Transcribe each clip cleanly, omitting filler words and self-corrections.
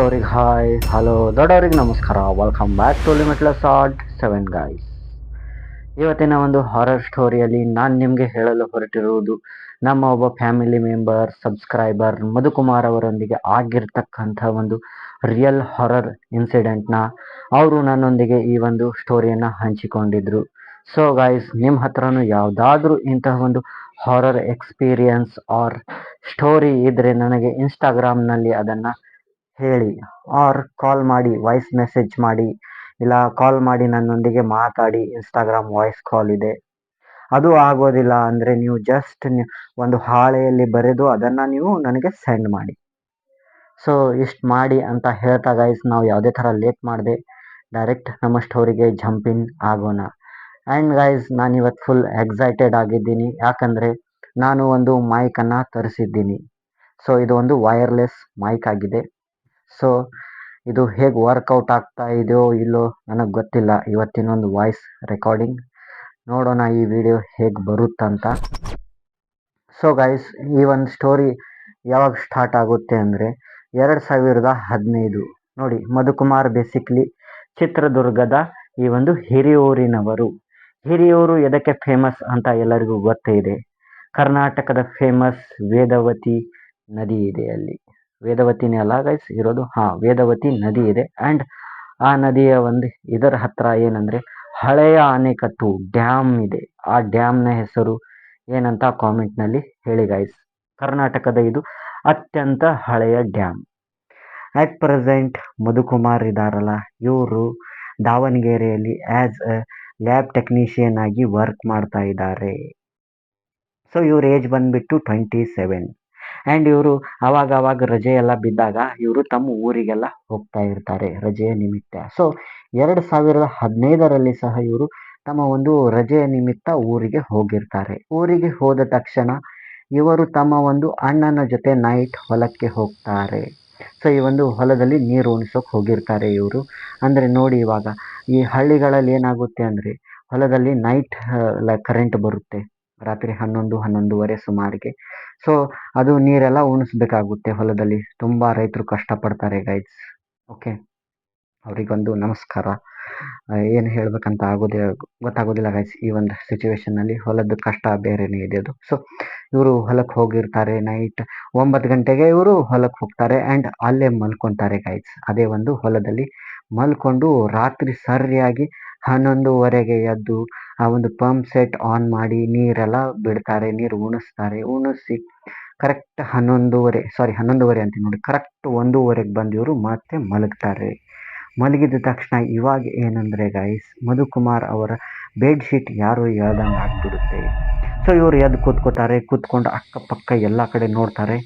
ಚಿಕ್ಕವ್ರಿಗೆ hi hello ದೊಡ್ಡವ್ರಿಗೆ ನಮಸ್ಕಾರ. Welcome back to limitless art 7 guys. ಇವತ್ತಿನ ಒಂದು ಹಾರರ್ ಸ್ಟೋರಿಯಲ್ಲಿ ನಾನು ನಿಮಗೆ ಹೇಳಲು ಹೊರಟಿರುವುದು ನಮ್ಮ ಒಬ್ಬ ಫ್ಯಾಮಿಲಿ ಮೆಂಬರ್ ಸಬ್ಸ್ಕ್ರೈಬರ್ ಮಧುಕುಮಾರ್ ಅವರೊಂದಿಗೆ ಆಗಿರ್ತಕ್ಕಂಥ ಒಂದು ರಿಯಲ್ ಹಾರರ್ ಇನ್ಸಿಡೆಂಟ್ನ ಅವರು ನನ್ನೊಂದಿಗೆ ಈ ಒಂದು ಸ್ಟೋರಿಯನ್ನು ಹಂಚಿಕೊಂಡಿದ್ರು. ಸೊ ಗೈಸ್, ನಿಮ್ಮ ಹತ್ರನೂ ಯಾವುದಾದ್ರೂ ಇಂತಹ ಒಂದು ಹಾರರ್ ಎಕ್ಸ್ಪೀರಿಯನ್ಸ್ ಆರ್ ಸ್ಟೋರಿ ಇದ್ದರೆ ನನಗೆ ಇನ್ಸ್ಟಾಗ್ರಾಮ್ನಲ್ಲಿ ಅದನ್ನು ಹೇಳಿ, ಆರ್ ಕಾಲ್ ಮಾಡಿ, ವಾಯ್ಸ್ ಮೆಸೇಜ್ ಮಾಡಿ, ಇಲ್ಲ ಕಾಲ್ ಮಾಡಿ ನನ್ನೊಂದಿಗೆ ಮಾತಾಡಿ. ಇನ್ಸ್ಟಾಗ್ರಾಮ್ ವಾಯ್ಸ್ ಕಾಲ್ ಇದೆ. ಅದು ಆಗೋದಿಲ್ಲ ಅಂದರೆ ನೀವು ಜಸ್ಟ್ ಒಂದು ಹಾಳೆಯಲ್ಲಿ ಬರೆದು ಅದನ್ನು ನೀವು ನನಗೆ ಸೆಂಡ್ ಮಾಡಿ. ಸೊ ಇಷ್ಟು ಮಾಡಿ ಅಂತ ಹೇಳ್ತಾ ಗೈಸ್, ನಾವು ಯಾವುದೇ ಥರ ಲೇಟ್ ಮಾಡದೆ ಡೈರೆಕ್ಟ್ ನಮ್ಮ ಸ್ಟೋರಿಗೆ ಜಂಪ್ ಇನ್ ಆಗೋಣ. ಆ್ಯಂಡ್ ಗೈಸ್, ನಾನಿವತ್ತು ಫುಲ್ ಎಕ್ಸೈಟೆಡ್ ಆಗಿದ್ದೀನಿ. ಯಾಕಂದರೆ ನಾನು ಒಂದು ಮೈಕನ್ನು ತರಿಸಿದ್ದೀನಿ. ಸೊ ಇದು ಒಂದು ವೈರ್ಲೆಸ್ ಮೈಕ್ ಆಗಿದೆ. ಸೊ ಇದು ಹೇಗೆ ವರ್ಕೌಟ್ ಆಗ್ತಾ ಇದೆಯೋ ಇಲ್ಲೋ ನನಗೆ ಗೊತ್ತಿಲ್ಲ. ಇವತ್ತಿನೊಂದು ವಾಯ್ಸ್ ರೆಕಾರ್ಡಿಂಗ್ ನೋಡೋಣ ಈ ವಿಡಿಯೋ ಹೇಗೆ ಬರುತ್ತಂತ. ಸೊ ಗೈಸ್, ಈ ಒಂದು ಸ್ಟೋರಿ ಯಾವಾಗ ಸ್ಟಾರ್ಟ್ ಆಗುತ್ತೆ ಅಂದರೆ 2015. ನೋಡಿ, ಮಧುಕುಮಾರ್ ಬೇಸಿಕ್ಲಿ ಚಿತ್ರದುರ್ಗದ ಈ ಒಂದು ಹಿರಿಯೂರಿನವರು. ಹಿರಿಯೂರು ಎದಕ್ಕೆ ಫೇಮಸ್ ಅಂತ ಎಲ್ಲರಿಗೂ ಗೊತ್ತೇ ಇದೆ. ಕರ್ನಾಟಕದ ಫೇಮಸ್ ವೇದವತಿ ನದಿ ಇದೆ ಅಲ್ಲಿ. ವೇದವತಿನೇ ಅಲ್ಲ ಗೈಸ್ ಇರೋದು, ವೇದವತಿ ನದಿ ಇದೆ. ಆ್ಯಂಡ್ ಆ ನದಿಯ ಒಂದು ಇದರ ಹತ್ರ ಏನಂದರೆ ಹಳೆಯ ಅಣೆಕಟ್ಟು ಡ್ಯಾಮ್ ಇದೆ. ಆ ಡ್ಯಾಮ್ನ ಹೆಸರು ಏನಂತ ಕಾಮೆಂಟ್ನಲ್ಲಿ ಹೇಳಿ ಗೈಸ್. ಕರ್ನಾಟಕದ ಇದು ಅತ್ಯಂತ ಹಳೆಯ ಡ್ಯಾಮ್. ಆ್ಯಟ್ ಪ್ರೆಸೆಂಟ್ ಮಧುಕುಮಾರ್ ಇದ್ದಾರಲ್ಲ, ಇವರು ದಾವಣಗೆರೆಯಲ್ಲಿ ಆ್ಯಸ್ ಎ ಲ್ಯಾಬ್ ಟೆಕ್ನಿಷಿಯನ್ ಆಗಿ ವರ್ಕ್ ಮಾಡ್ತಾ ಇದ್ದಾರೆ. ಸೊ ಇವ್ರ ಏಜ್ ಬಂದುಬಿಟ್ಟು 27. ಆ್ಯಂಡ್ ಇವರು ಅವಾಗ ರಜೆ ಎಲ್ಲ ಬಿದ್ದಾಗ ಇವರು ತಮ್ಮ ಊರಿಗೆಲ್ಲ ಹೋಗ್ತಾ ಇರ್ತಾರೆ ರಜೆಯ ನಿಮಿತ್ತ. ಸೊ 2015ರಲ್ಲಿ ಸಹ ಇವರು ತಮ್ಮ ಒಂದು ರಜೆಯ ನಿಮಿತ್ತ ಊರಿಗೆ ಹೋಗಿರ್ತಾರೆ. ಊರಿಗೆ ಹೋದ ತಕ್ಷಣ ಇವರು ತಮ್ಮ ಒಂದು ಅಣ್ಣನ ಜೊತೆ ನೈಟ್ ಹೊಲಕ್ಕೆ ಹೋಗ್ತಾರೆ. ಸೊ ಈ ಒಂದು ಹೊಲದಲ್ಲಿ ನೀರು ಉಣಿಸೋಕೆ ಹೋಗಿರ್ತಾರೆ ಇವರು. ಅಂದರೆ ನೋಡಿ, ಇವಾಗ ಈ ಹಳ್ಳಿಗಳಲ್ಲಿ ಏನಾಗುತ್ತೆ ಅಂದರೆ ಹೊಲದಲ್ಲಿ ನೈಟ್ ಕರೆಂಟ್ ಬರುತ್ತೆ ರಾತ್ರಿ 11-11:30 ಸುಮಾರಿಗೆ. ಸೊ ಅದು ನೀರೆಲ್ಲ ಉಣಿಸ್ಬೇಕಾಗುತ್ತೆ ಹೊಲದಲ್ಲಿ. ತುಂಬ ರೈತರು ಕಷ್ಟಪಡ್ತಾರೆ ಗೈಸ್. ಓಕೆ, ಅವರಿಗೊಂದು ನಮಸ್ಕಾರ. ಏನು ಹೇಳಬೇಕಂತ ಗೊತ್ತಾಗೋದಿಲ್ಲ ಗೈಸ್. ಈ ಒಂದು ಸಿಚುವೇಶನ್ನಲ್ಲಿ ಹೊಲದ ಕಷ್ಟ ಬೇರೆನೇ ಇದೆ ಅದು. ಸೊ ಇವರು ಹೊಲಕ್ಕೆ ಹೋಗಿರ್ತಾರೆ. ನೈಟ್ 9 ಗಂಟೆಗೆ ಇವರು ಹೊಲಕ್ಕೆ ಹೋಗ್ತಾರೆ. ಆ್ಯಂಡ್ ಅಲ್ಲೇ ಮಲ್ಕೊತಾರೆ ಗೈಸ್. ಅದೇ ಒಂದು ಹೊಲದಲ್ಲಿ ಮಲ್ಕೊಂಡು ರಾತ್ರಿ ಸರಿಯಾಗಿ 11:30ಗೆ ಎದ್ದು ಆ ಒಂದು ಪಂಪ್ ಸೆಟ್ ಆನ್ ಮಾಡಿ ನೀರೆಲ್ಲ ಬಿಡ್ತಾರೆ. ನೀರು ಉಣಿಸ್ತಾರೆ. ಉಣಿಸಿ ಕರೆಕ್ಟ್ 11:30 ಅಂತೀನಿ ನೋಡಿ, ಕರೆಕ್ಟ್ 1:00ಗೆ ಬಂದು ಇವರು ಮತ್ತೆ ಮಲಗ್ತಾರೆ. ಮಲಗಿದ ತಕ್ಷಣ ಇವಾಗ ಏನಂದರೆ ಗೈಸ್, ಮಧುಕುಮಾರ್ ಅವರ ಬೆಡ್ಶೀಟ್ ಯಾರು ಹೇಳ್ದಂಗೆ ಆಗಿಬಿಡುತ್ತೆ. ಸೊ ಇವರು ಎದ್ದು ಕೂತ್ಕೊಂಡು ಅಕ್ಕಪಕ್ಕ ಎಲ್ಲ ಕಡೆ ನೋಡ್ತಾರೆ,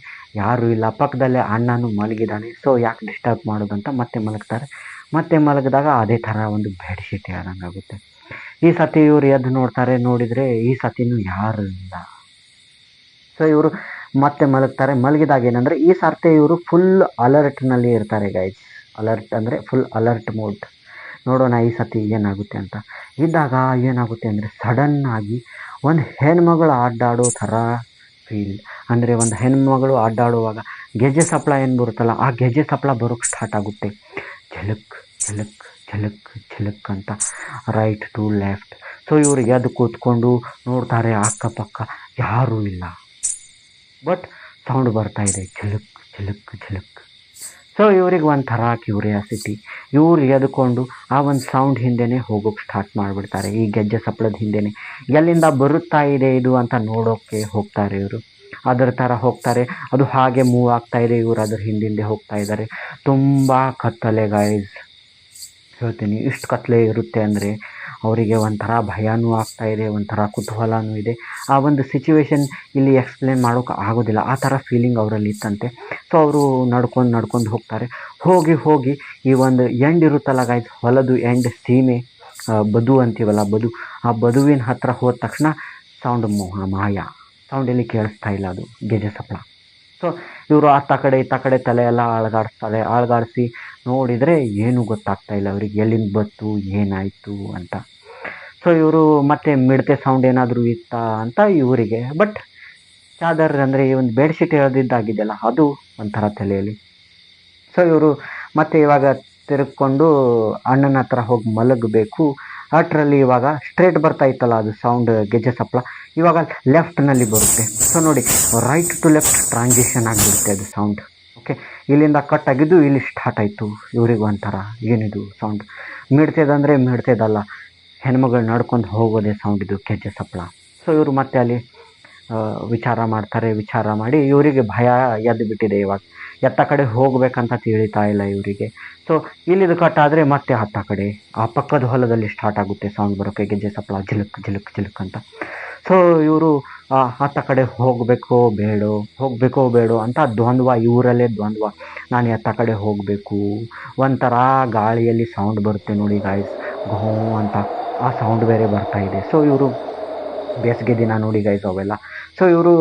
ಯಾರೂ ಇಲ್ಲ. ಪಕ್ಕದಲ್ಲೇ ಅಣ್ಣನೂ ಮಲಗಿದ್ದಾನೆ. ಸೊ ಯಾಕೆ ಡಿಸ್ಟರ್ಬ್ ಮಾಡೋದಂತ ಮತ್ತೆ ಮಲಗ್ತಾರೆ. ಮತ್ತೆ ಮಲಗಿದಾಗ ಅದೇ ಥರ ಒಂದು ಬೆಡ್ಶೀಟ್ ಹೇಳ್ದಂಗೆ ಆಗುತ್ತೆ. ಈ ಸತಿ ಇವರು ಎದ್ದು ನೋಡ್ತಾರೆ. ನೋಡಿದರೆ ಈ ಸತಿನೂ ಯಾರು ಇಲ್ಲ. ಸೊ ಇವರು ಮತ್ತೆ ಮಲಗ್ತಾರೆ. ಮಲಗಿದಾಗ ಏನಂದರೆ ಈ ಸರ್ತಿ ಇವರು ಫುಲ್ ಅಲರ್ಟ್ನಲ್ಲಿ ಇರ್ತಾರೆ ಗೈಸ್. ಅಲರ್ಟ್ ಅಂದರೆ ಫುಲ್ ಅಲರ್ಟ್ ಮೋಡ್. ನೋಡೋಣ ಈ ಸತಿ ಏನಾಗುತ್ತೆ ಅಂತ ಇದ್ದಾಗ ಏನಾಗುತ್ತೆ ಅಂದರೆ ಸಡನ್ನಾಗಿ ಒಂದು ಹೆಣ್ಮಗಳು ಅಡ್ಡಾಡೋ ಥರ ಫೀಲ್. ಅಂದರೆ ಒಂದು ಹೆಣ್ಮಗಳು ಅಡ್ಡಾಡುವಾಗ ಗೆಜ್ಜೆ ಸಪ್ಪಳ ಏನು ಬರುತ್ತಲ್ಲ, ಆ ಗೆಜ್ಜೆ ಸಪ್ಪಳ ಬರೋಕ್ಕೆ ಸ್ಟಾರ್ಟ್ ಆಗುತ್ತೆ. ಝಲಕ್ ಝಲಕ್ ಝಲಕ್ ಝಲಕ್ ಅಂತ, ರೈಟ್ ಟು ಲೆಫ್ಟ್. ಸೊ ಇವ್ರಿಗೆ ಎದ್ದು ಕೂತ್ಕೊಂಡು ನೋಡ್ತಾರೆ, ಅಕ್ಕಪಕ್ಕ ಯಾರೂ ಇಲ್ಲ. ಬಟ್ ಸೌಂಡ್ ಬರ್ತಾ ಇದೆ, ಝಲಕ್ ಝಲಕ್ ಝಲಕ್. ಸೊ ಇವ್ರಿಗೆ ಒಂಥರ ಕ್ಯೂರಿಯಾಸಿಟಿ. ಇವ್ರು ಎದ್ಕೊಂಡು ಆ ಒಂದು ಸೌಂಡ್ ಹಿಂದೆನೇ ಹೋಗೋಕ್ಕೆ ಸ್ಟಾರ್ಟ್ ಮಾಡಿಬಿಡ್ತಾರೆ. ಈ ಗೆಜ್ಜೆ ಸಪ್ಪಳದ ಹಿಂದೆನೇ ಎಲ್ಲಿಂದ ಬರುತ್ತಾ ಇದೆ ಇದು ಅಂತ ನೋಡೋಕ್ಕೆ ಹೋಗ್ತಾರೆ ಇವರು. ಅದರ ಥರ ಹೋಗ್ತಾರೆ. ಅದು ಹಾಗೆ ಮೂವ್ ಆಗ್ತಾ ಇದೆ. ಇವರು ಅದ್ರ ಹಿಂದೆ ಹೋಗ್ತಾ ಇದ್ದಾರೆ. ತುಂಬ ಕತ್ತಲೆ ಗೈಸ್. ಹೇಳ್ತೀನಿ, ಇಷ್ಟು ಕತ್ತಲೆ ಇರುತ್ತೆ ಅಂದರೆ ಅವರಿಗೆ ಒಂಥರ ಭಯನೂ ಆಗ್ತಾ ಇದೆ, ಒಂಥರ ಕುತೂಹಲನೂ ಇದೆ. ಆ ಒಂದು ಸಿಚುವೇಶನ್ ಇಲ್ಲಿ ಎಕ್ಸ್ಪ್ಲೇನ್ ಮಾಡೋಕೆ ಆಗೋದಿಲ್ಲ. ಆ ಥರ ಫೀಲಿಂಗ್ ಅವರಲ್ಲಿ ಇತ್ತಂತೆ. ಸೊ ಅವರು ನಡ್ಕೊಂಡು ಹೋಗ್ತಾರೆ. ಹೋಗಿ ಈ ಒಂದು ಎಂಡ್ ಇರುತ್ತಲ್ಲ ಗೈಸ್, ಹೊಲದು ಎಂಡ್, ಸೀಮೆ, ಬದು ಅಂತೀವಲ್ಲ, ಆ ಬದುವಿನ ಹತ್ರ ಹೋದ ತಕ್ಷಣ ಸೌಂಡ್ ಮಾಯ. ಸೌಂಡ್ ಇಲ್ಲಿ ಕೇಳಿಸ್ತಾ ಇಲ್ಲ, ಅದು ಗೆಜ್ಜೆ ಸಪ್ಪಳ. ಸೊ ಇವರು ಅತ್ತ ಕಡೆ ತಲೆ ಎಲ್ಲ ಅಳಗಾಡಿಸಿ ನೋಡಿದರೆ ಏನೂ ಗೊತ್ತಾಗ್ತಾ ಇಲ್ಲ ಅವರಿಗೆ, ಎಲ್ಲಿಂದ ಬತ್ತು ಏನಾಯಿತು ಅಂತ. ಸೊ ಇವರು ಮತ್ತೆ ಮಿಡತೆ ಸೌಂಡ್ ಏನಾದರೂ ಇತ್ತಾ ಅಂತ ಇವರಿಗೆ. ಬಟ್ ಚಾದರ್ ಅಂದರೆ ಈ ಒಂದು ಬೆಡ್ಶೀಟ್ ಎಳೆದಿದ್ದಾಗಿದೆಯಲ್ಲ, ಅದು ಒಂಥರ ತಲೆಯಲ್ಲಿ. ಸೊ ಇವರು ಮತ್ತು ಇವಾಗ ತಿರುಗ್ಕೊಂಡು ಅಣ್ಣನ ಹತ್ರ ಹೋಗಿ ಮಲಗಬೇಕು. ಅಷ್ಟರಲ್ಲಿ ಇವಾಗ ಸ್ಟ್ರೇಟ್ ಬರ್ತಾ ಇತ್ತಲ್ಲ ಅದು ಸೌಂಡ್ ಗೆಜ್ಜೆ ಸಪ್ಪಳ, ಇವಾಗ ಲೆಫ್ಟ್ನಲ್ಲಿ ಬರುತ್ತೆ. ಸೊ ನೋಡಿ, ರೈಟ್ ಟು ಲೆಫ್ಟ್ ಟ್ರಾನ್ಸಿಷನ್ ಆಗಿಬಿಡುತ್ತೆ ಅದು ಸೌಂಡ್. ಓಕೆ, ಇಲ್ಲಿಂದ ಕಟ್ ಆಗಿದ್ದು ಇಲ್ಲಿ ಸ್ಟಾರ್ಟ್ ಆಯಿತು. ಇವ್ರಿಗೆ ಒಂಥರ ಏನಿದು ಸೌಂಡ್, ಮಿಡ್ತದಂದರೆ ಮಿಡ್ತದಲ್ಲ, ಹೆಣ್ಮಗಳು ನಡ್ಕೊಂಡು ಹೋಗೋದೇ ಸೌಂಡ್ ಇದು ಗೆಜ್ಜೆ ಸಪ್ಪಳ. ಸೊ ಇವರು ಮತ್ತೆ ಅಲ್ಲಿ ವಿಚಾರ ಮಾಡ್ತಾರೆ. ವಿಚಾರ ಮಾಡಿ ಇವರಿಗೆ ಭಯ ಎದ್ದು ಬಿಟ್ಟಿದೆ. ಇವಾಗ ಎತ್ತ ಕಡೆ ಹೋಗ್ಬೇಕಂತ ತಿಳಿತಾ ಇಲ್ಲ ಇವರಿಗೆ. ಸೊ ಇಲ್ಲಿದು ಕಟ್ ಆದರೆ ಮತ್ತೆ ಹತ್ತ ಕಡೆ ಆ ಪಕ್ಕದ ಹೊಲದಲ್ಲಿ ಸ್ಟಾರ್ಟ್ ಆಗುತ್ತೆ ಸೌಂಡ್ ಬರೋಕ್ಕೆ, ಗೆಜ್ಜೆ ಸಪ್ಪಳ ಜಿಲುಕ್ ಜಿಲುಕ್ ಜಿಲುಕ್ ಅಂತ. ಸೊ ಇವರು ಹತ್ತ ಕಡೆ ಹೋಗಬೇಕೋ ಬೇಡೋ ಅಂತ ದ್ವಂದ್ವ, ಇವರಲ್ಲೇ ದ್ವಂದ್ವ. ನಾನು ಎತ್ತ ಕಡೆ ಹೋಗಬೇಕು. ಒಂಥರ ಗಾಳಿಯಲ್ಲಿ ಸೌಂಡ್ ಬರುತ್ತೆ ನೋಡಿ ಗಾಯ್ಸ್, ಘೋ ಅಂತ ಆ ಸೌಂಡ್ ಬೇರೆ ಬರ್ತಾ ಇದೆ. ಸೊ ಇವರು ಬೇಸಿಗೆ ದಿನ ನೋಡಿ ಗೈಸ್ ಅವೆಲ್ಲ. ಸೊ ಇವರು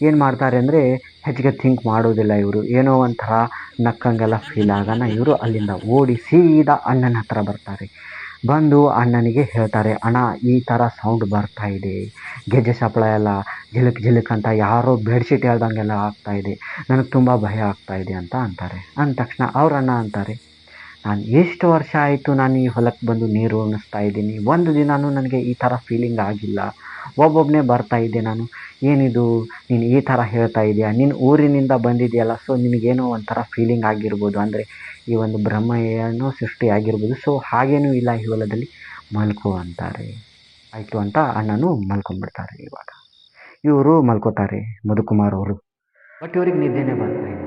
ಏನು ಮಾಡ್ತಾರೆ ಅಂದರೆ ಹೆಚ್ಚಿಗೆ ಥಿಂಕ್ ಮಾಡೋದಿಲ್ಲ ಇವರು. ಏನೋ ಒಂಥರ ನಕ್ಕಂಗೆಲ್ಲ ಫೀಲ್ ಆಗೋಣ ಇವರು ಅಲ್ಲಿಂದ ಓಡಿ ಸೀದಾ ಅಣ್ಣನ ಹತ್ರ ಬರ್ತಾರೆ. ಬಂದು ಅಣ್ಣನಿಗೆ ಹೇಳ್ತಾರೆ, ಅಣ್ಣ ಈ ಥರ ಸೌಂಡ್ ಬರ್ತಾ ಇದೆ, ಗೆಜ್ಜೆ ಸಪ್ಪಳ ಎಲ್ಲ ಜಿಲುಕ್ ಜಿಲುಕ್ ಅಂತ ಯಾರೋ ಬೆಡ್ಶೀಟ್ ಹೇಳ್ದಂಗೆಲ್ಲ ಆಗ್ತಾಯಿದೆ, ನನಗೆ ತುಂಬ ಭಯ ಆಗ್ತಾಯಿದೆ ಅಂತ ಅಂತಾರೆ. ಅಂದ ತಕ್ಷಣ ಅವ್ರ ಅಣ್ಣ ಅಂತಾರೆ, ನಾನು ಎಷ್ಟು ವರ್ಷ ಆಯಿತು ನಾನು ಈ ಹೊಲಕ್ಕೆ ಬಂದು ನೀರು ಉಣಿಸ್ತಾ ಇದ್ದೀನಿ, ಒಂದು ದಿನವೂ ನನಗೆ ಈ ಥರ ಫೀಲಿಂಗ್ ಆಗಿಲ್ಲ. ಒಬ್ಬೊಬ್ಬನೇ ಬರ್ತಾ ಇದ್ದೆ ನಾನು. ಏನಿದು ನೀನು ಈ ಥರ ಹೇಳ್ತಾ ಇದೆಯಾ, ನೀನು ಊರಿನಿಂದ ಬಂದಿದೆಯಲ್ಲ, ಸೊ ನಿನಗೇನೋ ಒಂಥರ ಫೀಲಿಂಗ್ ಆಗಿರ್ಬೋದು, ಅಂದರೆ ಈ ಒಂದು ಬ್ರಹ್ಮ ಏನೋ ಸೃಷ್ಟಿ ಆಗಿರ್ಬೋದು. ಸೊ ಹಾಗೇನೂ ಇಲ್ಲ, ಈ ಹೊಲದಲ್ಲಿ ಮಲ್ಕೋ ಅಂತಾರೆ. ಆಯಿತು ಅಂತ ಅಣ್ಣನೂ ಮಲ್ಕೊಂಡ್ಬಿಡ್ತಾರೆ. ಇವಾಗ ಇವರು ಮಲ್ಕೋತಾರೆ ಮಧುಕುಮಾರ್ ಅವರು. ಬಟ್ ಇವ್ರಿಗೆ ನಿದ್ದೆನೇ ಬರ್ತಾ ಇದೆ.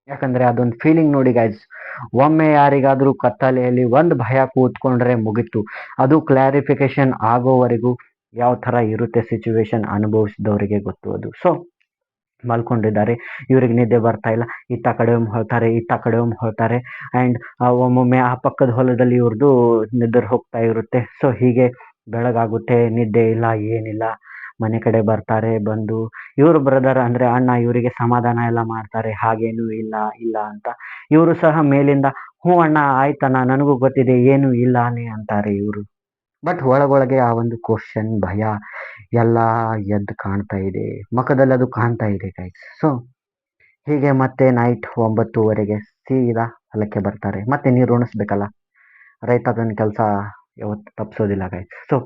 ಯಾಕಂದರೆ ಅದೊಂದು ಫೀಲಿಂಗ್ ನೋಡಿ ಗಾಯ್ಸ್, ಒಮ್ಮೆ ಯಾರಿಗಾದರೂ ಕತ್ತಲೆಯಲ್ಲಿ ಒಂದು ಭಯ ಕೂತ್ಕೊಂಡ್ರೆ ಮುಗೀತು. ಅದು ಕ್ಲಾರಿಫಿಕೇಶನ್ ಆಗೋವರೆಗೂ ಯಾವ ಥರ ಇರುತ್ತೆ ಸಿಚುವೇಶನ್ ಅನುಭವಿಸಿದವರಿಗೆ ಗೊತ್ತು ಅದು. ಸೊ ಮಲ್ಕೊಂಡಿದ್ದಾರೆ, ಇವ್ರಿಗೆ ನಿದ್ದೆ ಬರ್ತಾ ಇಲ್ಲ. ಇತ್ತ ಕಡೆ ಒಮ್ಮೆ ಹೇಳ್ತಾರೆ, ಇತ್ತ ಕಡೆ ಒಮ್ಮೆ ಹೇಳ್ತಾರೆ. ಆ್ಯಂಡ್ ಒಮ್ಮೊಮ್ಮೆ ಆ ಪಕ್ಕದ ಹೊಲದಲ್ಲಿ ಇವ್ರದ್ದು ನಿದ್ದೆ ಹೋಗ್ತಾ ಇರುತ್ತೆ. ಸೊ ಹೀಗೆ ಬೆಳಗಾಗುತ್ತೆ, ನಿದ್ದೆ ಇಲ್ಲ ಏನಿಲ್ಲ. ಮನೆ ಕಡೆ ಬರ್ತಾರೆ. ಬಂದು ಇವರು ಬ್ರದರ್ ಅಂದರೆ ಅಣ್ಣ ಇವರಿಗೆ ಸಮಾಧಾನ ಎಲ್ಲ ಮಾಡ್ತಾರೆ, ಹಾಗೇನೂ ಇಲ್ಲ ಅಂತ. ಇವರು ಸಹ ಮೇಲಿಂದ ಹ್ಞೂ ಅಣ್ಣ ಆಯ್ತಣ್ಣ ನನಗೂ ಗೊತ್ತಿದೆ ಏನೂ ಇಲ್ಲಾನೇ ಅಂತಾರೆ ಇವರು. ಬಟ್ ಒಳಗೊಳಗೆ ಆ ಒಂದು ಕ್ವಶನ್, ಭಯ ಎಲ್ಲ ಎದ್ದು ಕಾಣ್ತಾ ಇದೆ ಮುಖದಲ್ಲಿ, ಅದು ಕಾಣ್ತಾ ಇದೆ ಗೈಸ್. ಸೊ ಹೀಗೆ ಮತ್ತೆ ನೈಟ್ 9:30 ಸೀದಾ ಹೊಲಕ್ಕೆ ಬರ್ತಾರೆ. ಮತ್ತೆ ನೀರು ಉಣಿಸ್ಬೇಕಲ್ಲ, ರೈತ ಅದನ್ನ ಕೆಲಸ ಯಾವತ್ತು ತಪ್ಪಿಸೋದಿಲ್ಲ ಗೈಸ್. ಸೊ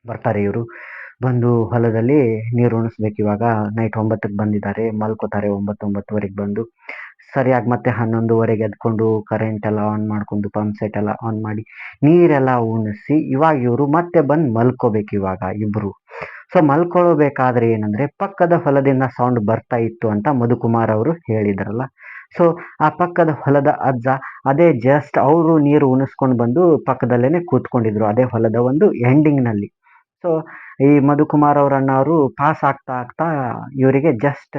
ಬರ್ತಾರೆ ಇವರು. ಬಂದು ಹೊಲದಲ್ಲಿ ನೀರು ಉಣಿಸ್ಬೇಕು. ಇವಾಗ ನೈಟ್ 9ಕ್ಕೆ ಬಂದಿದ್ದಾರೆ, ಮಲ್ಕೋತಾರೆ. 9:30 ಬಂದು ಸರಿಯಾಗಿ ಮತ್ತೆ 11:30 ಎದ್ಕೊಂಡು ಕರೆಂಟ್ ಎಲ್ಲ ಆನ್ ಮಾಡ್ಕೊಂಡು ಪಂಪ್ ಸೆಟ್ ಎಲ್ಲ ಆನ್ ಮಾಡಿ ನೀರೆಲ್ಲ ಉಣಿಸಿ ಇವಾಗ ಇವರು ಮತ್ತೆ ಬಂದು ಮಲ್ಕೋಬೇಕು ಇವಾಗ ಇಬ್ಬರು. ಸೊ ಮಲ್ಕೊಳ್ಬೇಕಾದ್ರೆ ಏನಂದರೆ ಪಕ್ಕದ ಹೊಲದಿಂದ ಸೌಂಡ್ ಬರ್ತಾ ಇತ್ತು ಅಂತ ಮಧುಕುಮಾರ್ ಅವರು ಹೇಳಿದ್ರಲ್ಲ. ಸೊ ಆ ಪಕ್ಕದ ಹೊಲದ ಅಜ್ಜ ಅದೇ ಜಸ್ಟ್ ಅವರು ನೀರು ಉಣಿಸ್ಕೊಂಡು ಬಂದು ಪಕ್ಕದಲ್ಲೇ ಕೂತ್ಕೊಂಡಿದ್ರು, ಅದೇ ಹೊಲದ ಒಂದು ಎಂಡಿಂಗ್ನಲ್ಲಿ. ಸೊ ಈ ಮಧುಕುಮಾರ್ ಅವ್ರ ಅಣ್ಣವರು ಪಾಸ್ ಆಗ್ತಾ ಇವರಿಗೆ ಜಸ್ಟ್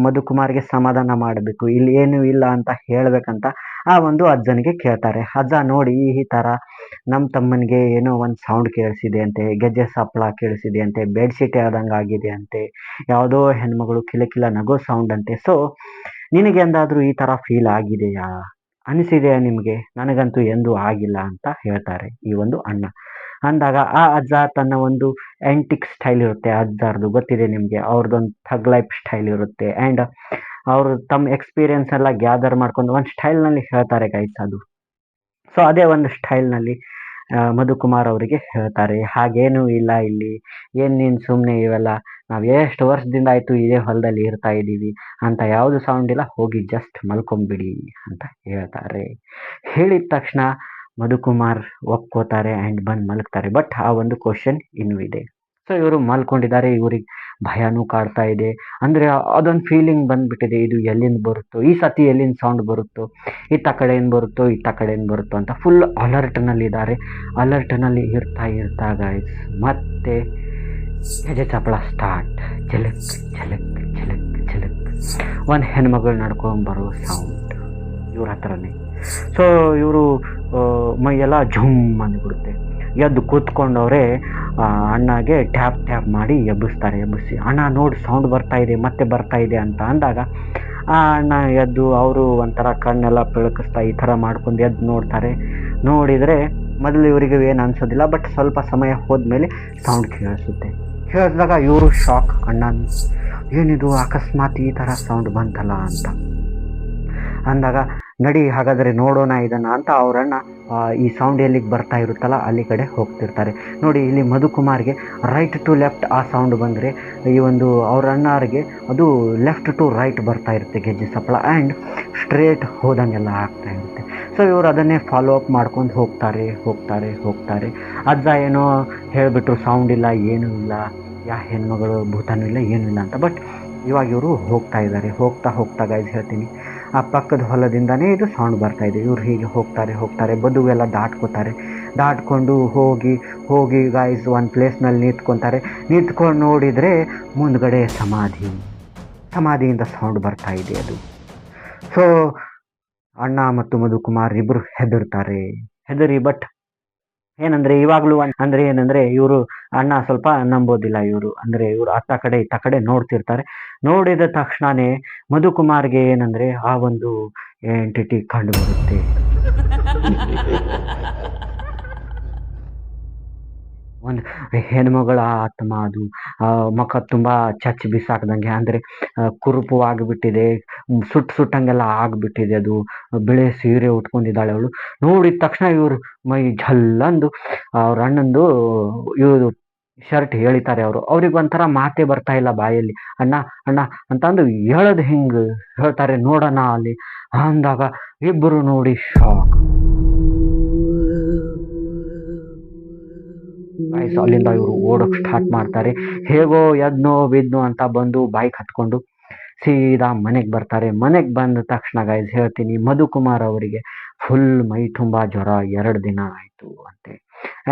ಮಧುಕುಮಾರ್ಗೆ ಸಮಾಧಾನ ಮಾಡಬೇಕು, ಇಲ್ಲಿ ಏನೂ ಇಲ್ಲ ಅಂತ ಹೇಳಬೇಕಂತ ಆ ಒಂದು ಅಜ್ಜನಿಗೆ ಕೇಳ್ತಾರೆ. ಅಜ್ಜ ನೋಡಿ ಈ ಥರ ನಮ್ಮ ತಮ್ಮನಿಗೆ ಏನೋ ಒಂದು ಸೌಂಡ್ ಕೇಳಿಸಿದೆ ಅಂತೆ, ಗೆಜ್ಜೆ ಸಪ್ಪಳ ಕೇಳಿಸಿದೆ ಅಂತೆ, ಬೆಡ್ಶೀಟ್ ಹೇಳ್ದಂಗೆ ಆಗಿದೆ ಅಂತೆ, ಯಾವುದೋ ಹೆಣ್ಮಗಳು ಕಿಲಕಿಲ ನಗೋ ಸೌಂಡ್ ಅಂತೆ. ಸೊ ನಿನಗೆ ಎಂದಾದರೂ ಈ ಥರ ಫೀಲ್ ಆಗಿದೆಯಾ, ಅನಿಸಿದೆಯಾ ನಿಮಗೆ? ನನಗಂತೂ ಎಂದೂ ಆಗಿಲ್ಲ ಅಂತ ಹೇಳ್ತಾರೆ ಈ ಒಂದು ಅಣ್ಣ. ಅಂದಾಗ ಆ ಅಜ್ಜ ತನ್ನ ಒಂದು ಆ್ಯಂಟಿಕ್ ಸ್ಟೈಲ್ ಇರುತ್ತೆ ಅಜ್ಜಾರ್ದು, ಗೊತ್ತಿದೆ ನಿಮಗೆ, ಅವ್ರದ್ದೊಂದು ಥಗ್ ಲೈಫ್ ಸ್ಟೈಲ್ ಇರುತ್ತೆ. ಆ್ಯಂಡ್ ಅವರು ತಮ್ಮ ಎಕ್ಸ್ಪೀರಿಯನ್ಸ್ ಎಲ್ಲ ಗ್ಯಾದರ್ ಮಾಡ್ಕೊಂಡು ಒಂದು ಸ್ಟೈಲ್ನಲ್ಲಿ ಹೇಳ್ತಾರೆ ಗೈಸ್ ಅದು. ಸೊ ಅದೇ ಒಂದು ಸ್ಟೈಲ್ನಲ್ಲಿ ಮಧುಕುಮಾರ್ ಅವರಿಗೆ ಹೇಳ್ತಾರೆ, ಹಾಗೇನೂ ಇಲ್ಲ ಇಲ್ಲಿ, ಏನು ನೀನು ಸುಮ್ಮನೆ ಇವೆಲ್ಲ, ನಾವು ಎಷ್ಟು ವರ್ಷದಿಂದ ಆಯಿತು ಇದೇ ಹೊಲದಲ್ಲಿ ಇರ್ತಾ ಇದ್ದೀವಿ ಅಂತ ಯಾವುದು ಸೌಂಡ್ ಇಲ್ಲ, ಹೋಗಿ ಜಸ್ಟ್ ಮಲ್ಕೊಂಬಿಡಿ ಅಂತ ಹೇಳ್ತಾರೆ. ಹೇಳಿದ ತಕ್ಷಣ ಮಧುಕುಮಾರ್ ಒಪ್ಕೋತಾರೆ ಆ್ಯಂಡ್ ಬಂದು ಮಲಗ್ತಾರೆ. ಬಟ್ ಆ ಒಂದು ಕ್ವಶನ್ ಇನ್ನೂ ಇದೆ. ಸೊ ಇವರು ಮಲ್ಕೊಂಡಿದ್ದಾರೆ, ಇವ್ರಿಗೆ ಭಯನೂ ಕಾಡ್ತಾ ಇದೆ. ಅಂದರೆ ಅದೊಂದು ಫೀಲಿಂಗ್ ಬಂದುಬಿಟ್ಟಿದೆ, ಇದು ಎಲ್ಲಿಂದ ಬರುತ್ತೋ ಈ ಸತಿ, ಎಲ್ಲಿಂದ ಸೌಂಡ್ ಬರುತ್ತೋ, ಇತ್ತ ಕಡೆಯಿಂದ ಬರುತ್ತೋ ಅಂತ ಫುಲ್ ಅಲರ್ಟ್ನಲ್ಲಿದ್ದಾರೆ. ಅಲರ್ಟ್ನಲ್ಲಿ ಇರ್ತಾ ಗೈಸ್ ಮತ್ತೆ ಗೆಜ್ಜೆ ಚಪ್ಪಳ ಸ್ಟಾರ್ಟ್, ಝಲಕ್ ಝಲಕ್ ಝಲಕ್ ಝಲಕ್, ಒಂದು ಹೆಣ್ಮಗಳು ನಡ್ಕೊಂಬರೋ ಸೌಂಡ್ ಇವ್ರ ಹತ್ರನೇ. ಸೊ ಇವರು ಮೈಯೆಲ್ಲ ಝುಮ್ ಅಂದ್ಬಿಡುತ್ತೆ. ಎದ್ದು ಕೂತ್ಕೊಂಡವ್ರೆ ಅಣ್ಣಗೆ ಟ್ಯಾಪ್ ಮಾಡಿ ಎಬ್ಬಿಸಿ, ಅಣ್ಣ ನೋಡಿ ಸೌಂಡ್ ಮತ್ತೆ ಬರ್ತಾ ಇದೆ ಅಂತ ಅಂದಾಗ ಆ ಅಣ್ಣ ಎದ್ದು ಅವರು ಒಂಥರ ಕಣ್ಣೆಲ್ಲ ಬೆಳಕಿಸ್ತಾ ಈ ಥರ ಮಾಡ್ಕೊಂಡು ಎದ್ದು ನೋಡ್ತಾರೆ. ನೋಡಿದರೆ ಮೊದಲು ಇವರಿಗೆ ಏನು ಅನಿಸೋದಿಲ್ಲ, ಬಟ್ ಸ್ವಲ್ಪ ಸಮಯ ಹೋದ್ಮೇಲೆ ಸೌಂಡ್ ಕೇಳಿಸಿದಾಗ ಇವರು ಶಾಕ್, ಅಣ್ಣ ಏನಿದು ಅಕಸ್ಮಾತ್ ಈ ಥರ ಸೌಂಡ್ ಬಂತಲ್ಲ ಅಂತ ಅಂದಾಗ ನಡಿ ಹಾಗಾದರೆ ನೋಡೋಣ ಇದನ್ನು ಅಂತ ಅವರಣ್ಣ ಈ ಸೌಂಡ್ ಎಲ್ಲಿಗೆ ಬರ್ತಾ ಇರುತ್ತಲ್ಲ ಅಲ್ಲಿ ಕಡೆ ಹೋಗ್ತಿರ್ತಾರೆ. ನೋಡಿ ಇಲ್ಲಿ ಮಧುಕುಮಾರ್ಗೆ ರೈಟ್ ಟು ಲೆಫ್ಟ್ ಆ ಸೌಂಡ್ ಬಂದರೆ ಈ ಒಂದು ಅವ್ರ ಅಣ್ಣಾರಿಗೆ ಅದು ಲೆಫ್ಟ್ ಟು ರೈಟ್ ಬರ್ತಾ ಇರುತ್ತೆ ಗೆಜ್ಜೆ ಸಪ್ಪಳ, ಆ್ಯಂಡ್ ಸ್ಟ್ರೇಟ್ ಹೋದಂಗೆಲ್ಲ ಆಗ್ತಾ ಇರುತ್ತೆ. ಸೊ ಇವರು ಅದನ್ನೇ ಫಾಲೋ ಅಪ್ ಮಾಡ್ಕೊಂಡು ಹೋಗ್ತಾರೆ ಹೋಗ್ತಾರೆ ಹೋಗ್ತಾರೆ. ಅಜ್ಜ ಏನೋ ಹೇಳಿಬಿಟ್ರು ಸೌಂಡ್ ಇಲ್ಲ ಏನೂ ಇಲ್ಲ, ಯಾ ಹೆಣ್ಮಗಳು ಭೂತನೂ ಇಲ್ಲ ಏನೂ ಇಲ್ಲ ಅಂತ. ಬಟ್ ಇವಾಗ ಇವರು ಹೋಗ್ತಾ ಇದ್ದಾರೆ. ಹೋಗ್ತಾ ಹೋಗ್ತಾ ಗೈಸ್ ಹೇಳ್ತೀನಿ, ಆ ಪಕ್ಕದ ಹೊಲದಿಂದನೇ ಇದು ಸೌಂಡ್ ಬರ್ತಾ ಇದೆ. ಇವ್ರು ಹೀಗೆ ಹೋಗ್ತಾರೆ ಹೋಗ್ತಾರೆ, ಬದುವೆಲ್ಲ ದಾಟ್ಕೋತಾರೆ. ದಾಟ್ಕೊಂಡು ಹೋಗಿ ಹೋಗಿ ಗೈಸ್ ಒಂದು ಪ್ಲೇಸ್ನಲ್ಲಿ ನಿಂತ್ಕೊತಾರೆ. ನಿಂತ್ಕೊಂಡು ನೋಡಿದರೆ ಮುಂದ್ಗಡೆ ಸಮಾಧಿಯಿಂದ ಸೌಂಡ್ ಬರ್ತಾ ಇದೆ ಅದು. ಸೊ ಅಣ್ಣ ಮತ್ತು ಮಧುಕುಮಾರ್ ಇಬ್ಬರು ಹೆದರಿ ಬಟ್ ಏನಂದ್ರೆ ಇವಾಗಲೂ ಅಂದ್ರೆ ಏನಂದ್ರೆ ಇವರು ಅಣ್ಣ ಸ್ವಲ್ಪ ನಂಬೋದಿಲ್ಲ. ಇವರು ಅತ್ತ ಕಡೆ ಇತ್ತ ಕಡೆ ನೋಡ್ತಿರ್ತಾರೆ. ನೋಡಿದ ತಕ್ಷಣನೇ ಮಧುಕುಮಾರ್ಗೆ ಏನಂದ್ರೆ ಆ ಒಂದು ಎಂಟಿಟಿ ಕಂಡು ಬರುತ್ತೆ. ಒಂದು ಹೆಣ್ಮಗಳ ಆತ್ಮ ಅದು. ಮುಖ ತುಂಬ ಚಚ್ಚಿ ಬಿಸಾಕ್ದಂಗೆ, ಅಂದರೆ ಕುರುಪು ಆಗಿಬಿಟ್ಟಿದೆ, ಸುಟ್ಟಂಗೆಲ್ಲ ಆಗಿಬಿಟ್ಟಿದೆ ಅದು. ಬಿಳೆ ಸೀರೆ ಉಟ್ಕೊಂಡಿದ್ದಾಳೆ ಅವಳು. ನೋಡಿದ ತಕ್ಷಣ ಇವರು ಮೈ ಝಲ್ಲಂದು ಅವ್ರ ಅಣ್ಣಂದು ಇವರು ಶರ್ಟ್ ಹೇಳಿತಾರೆ. ಅವ್ರಿಗೆ ಒಂಥರ ಮಾತೇ ಬರ್ತಾ ಇಲ್ಲ ಬಾಯಲ್ಲಿ. ಅಣ್ಣ ಅಣ್ಣ ಅಂತಂದು ಹೇಳೋದು ಹಿಂಗೆ ಹೇಳ್ತಾರೆ, ನೋಡೋಣ ಅಲ್ಲಿ ಅಂದಾಗ ಇಬ್ಬರು ನೋಡಿ ಶಾಕ್. ಅಲ್ಲಿಂದ ಇವರು ಓಡೋಕೆ ಸ್ಟಾರ್ಟ್ ಮಾಡ್ತಾರೆ. ಹೇಗೋ ಎದ್ನೋ ಬಿದ್ನೋ ಅಂತ ಬಂದು ಬೈಕ್ ಹತ್ಕೊಂಡು ಸೀದಾ ಮನೆಗೆ ಬರ್ತಾರೆ. ಮನೆಗೆ ಬಂದ ತಕ್ಷಣ ಗೈಸ್ ಹೇಳ್ತೀನಿ, ಮಧುಕುಮಾರ್ ಅವರಿಗೆ ಫುಲ್ ಮೈ ತುಂಬ ಜ್ವರ 2 ದಿನ ಆಯಿತು ಅಂತೆ.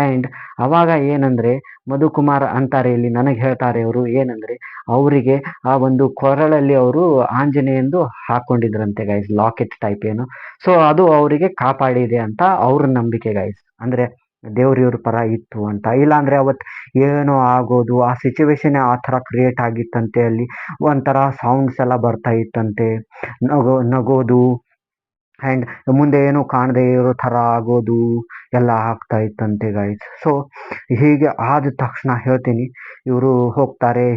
ಆ್ಯಂಡ್ ಅವಾಗ ಏನಂದರೆ ಮಧುಕುಮಾರ್ ಅಂತಾರೆ, ಇಲ್ಲಿ ನನಗೆ ಹೇಳ್ತಾರೆ ಅವರು ಏನಂದರೆ, ಅವರಿಗೆ ಆ ಒಂದು ಕೊರಳಲ್ಲಿ ಅವರು ಆಂಜನೇಯಂದು ಹಾಕ್ಕೊಂಡಿದ್ರಂತೆ ಗೈಸ್, ಲಾಕೆಟ್ ಟೈಪ್ ಏನು. ಸೊ ಅದು ಅವರಿಗೆ ಕಾಪಾಡಿದೆ ಅಂತ ಅವ್ರ ನಂಬಿಕೆ ಗೈಸ್. ಅಂದರೆ ದೇವ್ರ ಪರ ಇತ್ತು ಅಂತ. ಇಲ್ಲಾಂದರೆ ಅವತ್ತು ಏನೋ ಆಗೋದು, ಆ ಸಿಚುವೇಶನ್ ಆ ಥರ ಕ್ರಿಯೇಟ್ ಆಗಿತ್ತಂತೆ. ಅಲ್ಲಿ ಒಂಥರ ಸೌಂಡ್ಸ್ ಎಲ್ಲ ಬರ್ತಾ ಇತ್ತಂತೆ, ನಗೋದು ಆ್ಯಂಡ್ ಮುಂದೆ ಏನೂ ಕಾಣದೇ ಇರೋ ಥರ ಆಗೋದು ಎಲ್ಲ ಆಗ್ತಾ ಇತ್ತಂತೆ ಗೈಸ್. ಸೊ ಹೀಗೆ ಆದ ತಕ್ಷಣ ಹೇಳ್ತೀನಿ, ಇವರು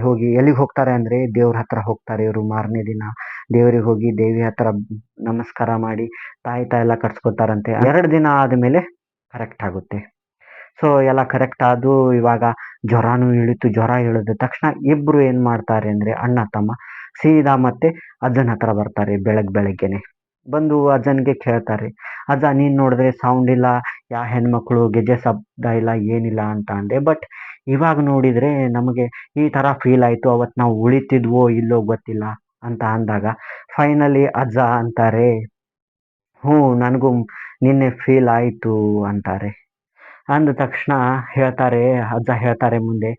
ಹೋಗಿ ಎಲ್ಲಿಗೆ ಹೋಗ್ತಾರೆ ಅಂದರೆ ದೇವ್ರ ಹತ್ರ ಹೋಗ್ತಾರೆ. ಇವರು ಮಾರನೇ ದಿನ ದೇವರಿಗೆ ಹೋಗಿ ದೇವಿ ಹತ್ರ ನಮಸ್ಕಾರ ಮಾಡಿ ತಾಯ್ತ ಎಲ್ಲ ಕಟ್ಸ್ಕೊತಾರಂತೆ. 2 ದಿನ ಆದಮೇಲೆ ಕರೆಕ್ಟ್ ಆಗುತ್ತೆ. ಸೊ ಎಲ್ಲ ಕರೆಕ್ಟ್ ಆದು ಇವಾಗ ಜ್ವರನೂ ಇಳಿತು. ಜ್ವರ ಇಳಿದ ತಕ್ಷಣ ಇಬ್ಬರು ಏನು ಮಾಡ್ತಾರೆ ಅಂದರೆ ಅಣ್ಣ ತಮ್ಮ ಸೀದಾ ಮತ್ತೆ ಅಜ್ಜನ ಹತ್ರ ಬರ್ತಾರೆ. ಬೆಳಗ್ಗೆನೆ ಬಂದು ಅಜ್ಜನಿಗೆ ಕೇಳ್ತಾರೆ, ಅಜ್ಜ ನೀನು ನೋಡಿದ್ರೆ ಸೌಂಡ್ ಇಲ್ಲ, ಯಾ ಹೆಣ್ಮಕ್ಳು ಗೆಜ್ಜೆ ಶಬ್ದ ಇಲ್ಲ, ಏನಿಲ್ಲ ಅಂತ ಅಂದೆ. ಬಟ್ ಇವಾಗ ನೋಡಿದರೆ ನಮಗೆ ಈ ಥರ ಫೀಲ್ ಆಯಿತು, ಅವತ್ತು ನಾವು ಉಳಿತಿದ್ವೋ ಇಲ್ಲೋ ಗೊತ್ತಿಲ್ಲ ಅಂತ ಅಂದಾಗ ಫೈನಲಿ ಅಜ್ಜ ಅಂತಾರೆ, ಹ್ಞೂ ನನಗೂ ನಿನ್ನೆ ಫೀಲ್ ಆಯಿತು ಅಂತಾರೆ. ಅಂದ ತಕ್ಷಣ ಅಜ್ಜ ಹೇಳ್ತಾರೆ ಮುಂದೆ,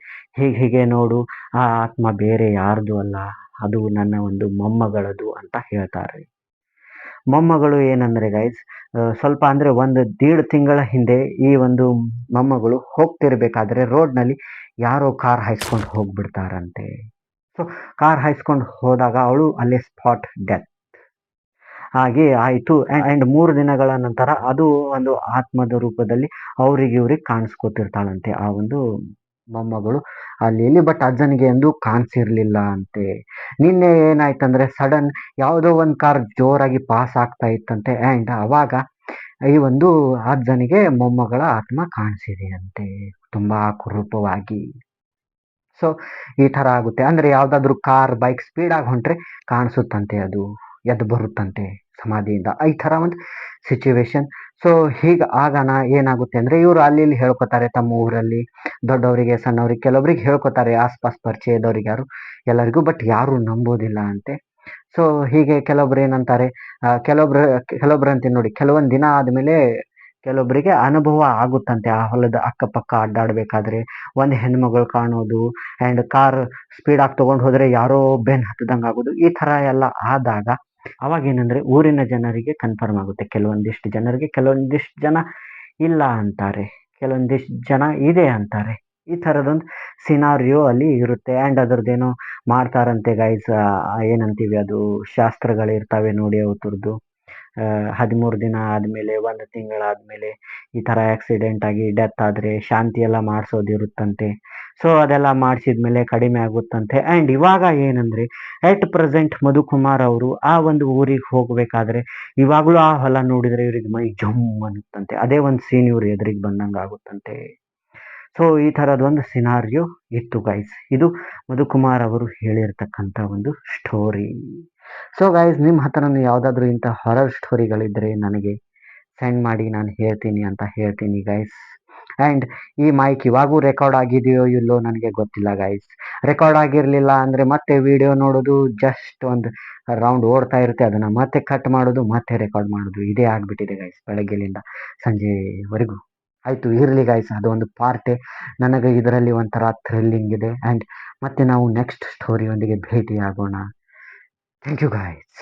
ಹೀಗೆ ನೋಡು, ಆ ಆತ್ಮ ಬೇರೆ ಯಾರ್ದು ಅಲ್ಲ, ಅದು ನನ್ನ ಒಂದು ಮೊಮ್ಮಗಳದು ಅಂತ ಹೇಳ್ತಾರೆ. ಮೊಮ್ಮಗಳು ಏನಂದರೆ ಗೈಸ್, ಸ್ವಲ್ಪ ಅಂದರೆ 1.5 ತಿಂಗಳ ಹಿಂದೆ ಈ ಒಂದು ಮೊಮ್ಮಗಳು ಹೋಗ್ತಿರ್ಬೇಕಾದ್ರೆ ರೋಡ್ನಲ್ಲಿ ಯಾರೋ ಕಾರ್ ಹಾಯಿಸ್ಕೊಂಡು ಹೋಗ್ಬಿಡ್ತಾರಂತೆ. ಸೊ ಕಾರ್ ಹಾಯಿಸ್ಕೊಂಡು ಹೋದಾಗ ಅವಳು ಅಲ್ಲೇ ಸ್ಪಾಟ್ ಡೆತ್ ಹಾಗೆ ಆಯಿತು. ಆ್ಯಂಡ್ 3 ದಿನಗಳ ನಂತರ ಅದು ಒಂದು ಆತ್ಮದ ರೂಪದಲ್ಲಿ ಇವ್ರಿಗೆ ಕಾಣಿಸ್ಕೊತಿರ್ತಾಳಂತೆ ಆ ಒಂದು ಮೊಮ್ಮಗಳು ಅಲ್ಲಿ. ಬಟ್ ಅಜ್ಜನಿಗೆ ಎಂದು ಕಾಣಿಸಿರ್ಲಿಲ್ಲ ಅಂತೆ. ನಿನ್ನೆ ಏನಾಯ್ತಂದ್ರೆ ಸಡನ್ ಯಾವುದೋ ಒಂದು ಕಾರ್ ಜೋರಾಗಿ ಪಾಸ್ ಆಗ್ತಾ ಇತ್ತಂತೆ. ಆ್ಯಂಡ್ ಅವಾಗ ಈ ಒಂದು ಅಜ್ಜನಿಗೆ ಮೊಮ್ಮಗಳ ಆತ್ಮ ಕಾಣಿಸಿದೆ ಅಂತೆ, ತುಂಬ ಕುರೂಪವಾಗಿ. ಸೊ ಈ ಥರ ಆಗುತ್ತೆ. ಅಂದರೆ ಯಾವುದಾದ್ರೂ ಕಾರ್ ಬೈಕ್ ಸ್ಪೀಡಾಗಿ ಹೊಂಟ್ರೆ ಕಾಣಿಸುತ್ತಂತೆ, ಅದು ಎದ್ದು ಬರುತ್ತಂತೆ ಸಮಾಧಿಯಿಂದ. ಈ ಥರ ಒಂದು ಸಿಚುವೇಶನ್. ಸೊ ಹೀಗೆ ಆಗೋಣ ಏನಾಗುತ್ತೆ ಅಂದರೆ ಇವರು ಅಲ್ಲಿ ಹೇಳ್ಕೊತಾರೆ ತಮ್ಮ ಊರಲ್ಲಿ ದೊಡ್ಡವರಿಗೆ ಸಣ್ಣವ್ರಿಗೆ ಕೆಲವರಿಗೆ ಹೇಳ್ಕೊತಾರೆ, ಆಸ್ಪಾಸ್ ಪರಿಚಯದವ್ರಿಗೆ ಎಲ್ಲರಿಗೂ. ಬಟ್ ಯಾರೂ ನಂಬೋದಿಲ್ಲ ಅಂತೆ. ಸೊ ಹೀಗೆ ಕೆಲವೊಬ್ರು ಏನಂತಾರೆ, ಕೆಲವೊಬ್ರು ಅಂತೀನಿ ನೋಡಿ, ಕೆಲವೊಂದು ದಿನ ಆದಮೇಲೆ ಕೆಲವೊಬ್ಬರಿಗೆ ಅನುಭವ ಆಗುತ್ತಂತೆ. ಆ ಹೊಲದ ಅಕ್ಕಪಕ್ಕ ಅಡ್ಡಾಡಬೇಕಾದ್ರೆ ಒಂದು ಹೆಣ್ಮಗಳು ಕಾಣೋದು, ಆ್ಯಂಡ್ ಕಾರ್ ಸ್ಪೀಡಾಗಿ ತೊಗೊಂಡು ಹೋದರೆ ಯಾರೋ ಬೆನ್ನು ಹತ್ತದಂಗೆ ಆಗೋದು. ಈ ಥರ ಎಲ್ಲ ಆದಾಗ ಅವಾಗೇನೆಂದರೆ ಊರಿನ ಜನರಿಗೆ ಕನ್ಫರ್ಮ್ ಆಗುತ್ತೆ. ಕೆಲವೊಂದಿಷ್ಟು ಜನರಿಗೆ, ಕೆಲವೊಂದಿಷ್ಟು ಜನ ಇಲ್ಲ ಅಂತಾರೆ, ಕೆಲವೊಂದಿಷ್ಟು ಜನ ಇದೆ ಅಂತಾರೆ. ಈ ಥರದೊಂದು ಸಿನಾರಿಯೋ ಅಲ್ಲಿ ಇರುತ್ತೆ. ಆ್ಯಂಡ್ ಅದ್ರದ್ದೇನೋ ಮಾಡ್ತಾರಂತೆ ಗೈಸ್, ಏನಂತೀವಿ ಅದು ಶಾಸ್ತ್ರಗಳಿರ್ತವೆ ನೋಡಿ ಅವ್ರದ್ದು. 13 ದಿನ ಆದಮೇಲೆ 1 ತಿಂಗಳಾದಮೇಲೆ ಈ ಥರ ಆಕ್ಸಿಡೆಂಟ್ ಆಗಿ ಡೆತ್ ಆದರೆ ಶಾಂತಿ ಎಲ್ಲ ಮಾಡಿಸೋದಿರುತ್ತಂತೆ. ಸೊ ಅದೆಲ್ಲ ಮಾಡಿಸಿದ್ಮೇಲೆ ಕಡಿಮೆ ಆಗುತ್ತಂತೆ. ಆ್ಯಂಡ್ ಇವಾಗ ಏನಂದರೆ ಎಟ್ ಪ್ರೆಸೆಂಟ್ ಮಧುಕುಮಾರ್ ಅವರು ಆ ಒಂದು ಊರಿಗೆ ಹೋಗಬೇಕಾದ್ರೆ ಇವಾಗಲೂ ಆ ಹೊಲ ನೋಡಿದರೆ ಇವ್ರಿಗೆ ಮೈ ಜಮ್ ಅನ್ನುತ್ತಂತೆ. ಅದೇ ಒಂದು ಸೀನ್ ಇವ್ರು ಎದುರಿಗೆ ಬಂದಂಗೆ ಆಗುತ್ತಂತೆ. ಸೊ ಈ ಥರದೊಂದು ಸಿನಾರಿಯೋ ಇತ್ತು ಗೈಸ್. ಇದು ಮಧುಕುಮಾರ್ ಅವರು ಹೇಳಿರ್ತಕ್ಕಂಥ ಒಂದು ಸ್ಟೋರಿ. ಸೊ ಗೈಸ್, ನಿಮ್ಮ ಹತ್ರನೂ ಯಾವುದಾದ್ರೂ ಇಂಥ ಹಾರರ್ ಸ್ಟೋರಿಗಳಿದ್ದರೆ ನನಗೆ ಸೆಂಡ್ ಮಾಡಿ, ನಾನು ಹೇಳ್ತೀನಿ ಅಂತ ಹೇಳ್ತೀನಿ ಗೈಸ್. ಆ್ಯಂಡ್ ಈ ಮೈಕ್ ಇವಾಗೂ ರೆಕಾರ್ಡ್ ಆಗಿದೆಯೋ ಇಲ್ಲೋ ನನಗೆ ಗೊತ್ತಿಲ್ಲ ಗೈಸ್. ರೆಕಾರ್ಡ್ ಆಗಿರಲಿಲ್ಲ ಅಂದರೆ ಮತ್ತೆ ವಿಡಿಯೋ ನೋಡೋದು, ಜಸ್ಟ್ ಒಂದು ರೌಂಡ್ ಓಡ್ತಾ ಇರುತ್ತೆ, ಅದನ್ನು ಮತ್ತೆ ಕಟ್ ಮಾಡೋದು, ಮತ್ತೆ ರೆಕಾರ್ಡ್ ಮಾಡೋದು, ಇದೇ ಆಗಿಬಿಟ್ಟಿದೆ ಗೈಸ್ ಬೆಳಗ್ಗೆಲಿಂದ ಸಂಜೆವರೆಗೂ. ಆಯಿತು, ಇರಲಿ ಗೈಸ್, ಅದೊಂದು ಪಾರ್ಟೇ. ನನಗೆ ಇದರಲ್ಲಿ ಒಂಥರ ಥ್ರಿಲ್ಲಿಂಗ್ ಇದೆ. ಆ್ಯಂಡ್ ಮತ್ತೆ ನಾವು ನೆಕ್ಸ್ಟ್ ಸ್ಟೋರಿಯೊಂದಿಗೆ ಭೇಟಿಯಾಗೋಣ. Thank you guys.